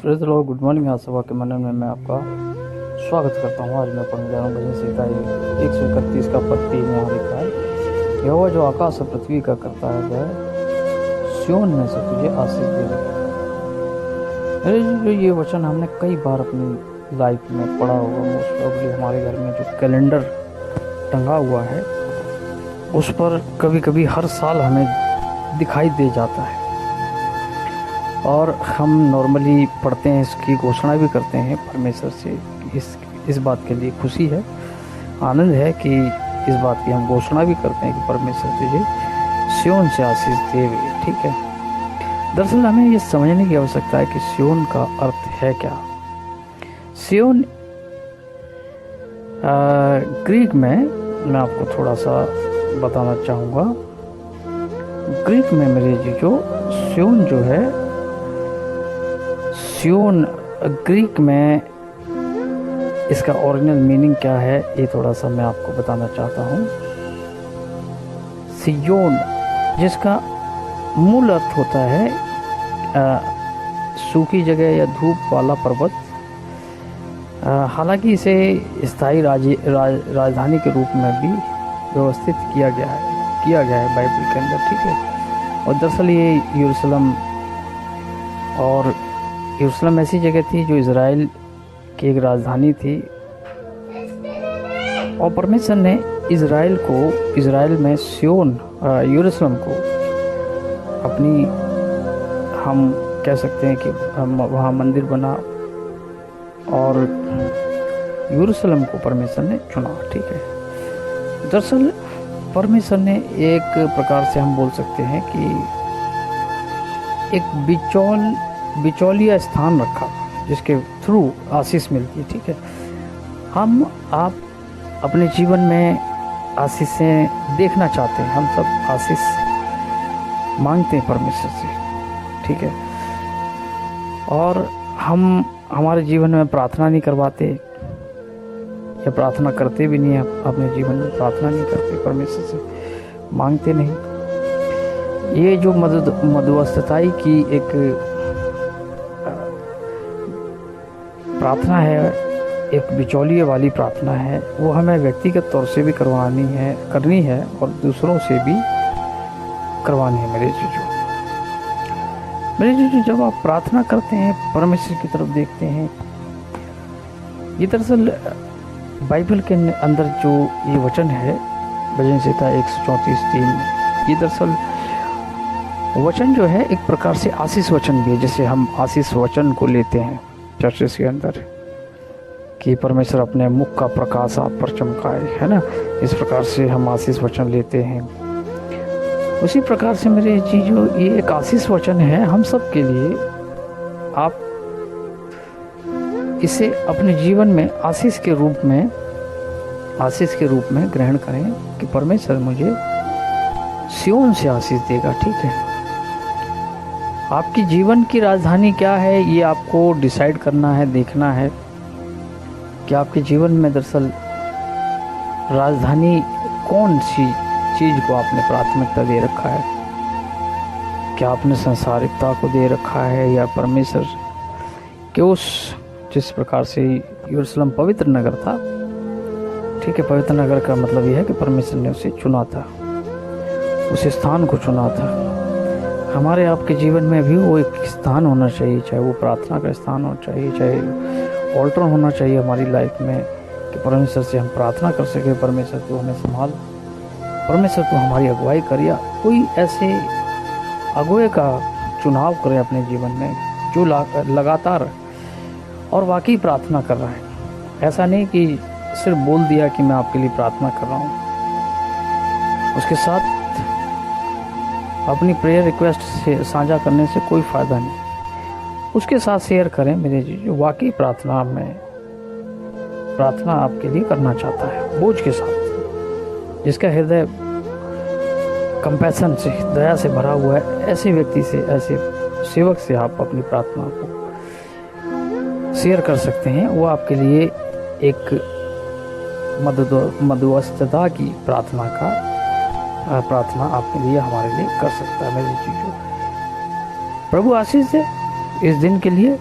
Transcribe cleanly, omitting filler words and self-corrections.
Praise the Lord, good morning. आज सुबह के मनन में मैं आपका स्वागत करता हूँ। आज मैं पढ़ने जा रहा हूँ भजन संहिता 131 का पद 3 में यहाँ लिखा है, यहोवा जो आकाश और पृथ्वी का करता है वह सिय्योन में से तुझे आशीष देगा। मेरे जो ये वचन हमने कई बार अपनी लाइफ में पढ़ा होगा। मोस्ट प्रॉब्ली हमारे घर में जो कैलेंडर टंगा हुआ है उस पर कभी कभी हर साल हमें दिखाई दे जाता है और हम नॉर्मली पढ़ते हैं, इसकी घोषणा भी करते हैं परमेश्वर से। इस बात के लिए खुशी है, आनंद है कि इस बात की हम घोषणा भी करते हैं कि परमेश्वर तुझे सिय्योन से आशीष देवे। ठीक है, दरअसल हमें ये समझने की आवश्यकता है कि सिय्योन का अर्थ है क्या। सिय्योन ग्रीक में मैं आपको थोड़ा सा बताना चाहूँगा। ग्रीक में मेरे जो सिय्योन जो है, सिय्योन ग्रीक में इसका ओरिजिनल मीनिंग क्या है ये थोड़ा सा मैं आपको बताना चाहता हूँ। सिय्योन जिसका मूल अर्थ होता है सूखी जगह या धूप वाला पर्वत। हालांकि इसे स्थायी राजधानी के रूप में भी व्यवस्थित किया गया है बाइबल के अंदर। ठीक है, और दरअसल ये यरूशलेम ऐसी जगह थी जो इज़राइल की एक राजधानी थी, और परमेश्वर ने इज़राइल में सिय्योन यरूशलेम को अपनी, हम कह सकते हैं कि वहाँ मंदिर बना और यरूशलेम को परमेश्वर ने चुना। ठीक है, दरअसल परमेश्वर ने एक प्रकार से हम बोल सकते हैं कि एक बिचौलिया स्थान रखा जिसके थ्रू आशीष मिलती है। ठीक है, आप अपने जीवन में आशीषें देखना चाहते हैं, हम सब आशीष मांगते हैं परमेश्वर से। ठीक है, और हम हमारे जीवन में प्रार्थना नहीं करवाते या प्रार्थना करते भी नहीं, अपने जीवन में प्रार्थना नहीं करते, परमेश्वर से मांगते नहीं। ये जो मध्यस्थताई की एक प्रार्थना है, एक बिचौलिए वाली प्रार्थना है, वो हमें व्यक्तिगत तौर से भी करनी है और दूसरों से भी करवानी है। मेरे जो जब आप प्रार्थना करते हैं, परमेश्वर की तरफ देखते हैं, ये दरअसल बाइबल के अंदर जो ये वचन है भजन संहिता 134:3, ये दरअसल वचन जो है एक प्रकार से आशीष वचन भी है। जैसे हम आशीष वचन को लेते हैं चर्चेस के अंदर कि परमेश्वर अपने मुख का प्रकाश आप पर चमकाए, है ना, इस प्रकार से हम आशीष वचन लेते हैं। उसी प्रकार से मेरे चीज़ों ये एक आशीष वचन है हम सब के लिए। आप इसे अपने जीवन में आशीष के रूप में ग्रहण करें कि परमेश्वर मुझे सिय्योन से आशीष देगा। ठीक है, आपकी जीवन की राजधानी क्या है ये आपको डिसाइड करना है, देखना है कि आपके जीवन में दरअसल राजधानी कौन सी चीज़ को आपने प्राथमिकता दे रखा है। क्या आपने संसारिकता को दे रखा है या परमेश्वर के जिस प्रकार से यरूशलेम पवित्र नगर था। ठीक है, पवित्र नगर का मतलब यह है कि परमेश्वर ने उसे चुना था, उस स्थान को चुना था। हमारे आपके जीवन में भी वो एक स्थान होना चाहिए, चाहे वो प्रार्थना का स्थान होना चाहिए, चाहे ऑल्टर होना चाहिए हमारी लाइफ में, कि परमेश्वर से हम प्रार्थना कर सके, परमेश्वर तू हमें संभाल, परमेश्वर तू हमारी अगुवाई कर, या कोई ऐसे अगुवे का चुनाव करे अपने जीवन में जो लगातार और वाकई प्रार्थना कर रहा है। ऐसा नहीं कि सिर्फ बोल दिया कि मैं आपके लिए प्रार्थना कर रहा हूँ, उसके साथ अपनी प्रेयर रिक्वेस्ट से साझा करने से कोई फ़ायदा नहीं। उसके साथ शेयर करें मेरे जो वाकई प्रार्थना आपके लिए करना चाहता है, बोझ के साथ, जिसका हृदय कंपैशन से, दया से भरा हुआ है। ऐसे व्यक्ति से, ऐसे सेवक से आप अपनी प्रार्थना को शेयर कर सकते हैं। वो आपके लिए एक मध्यस्थता की प्रार्थना आपके लिए, हमारे लिए कर सकता है। मेरी चीज़ों, प्रभु आशीष दे इस दिन के लिए।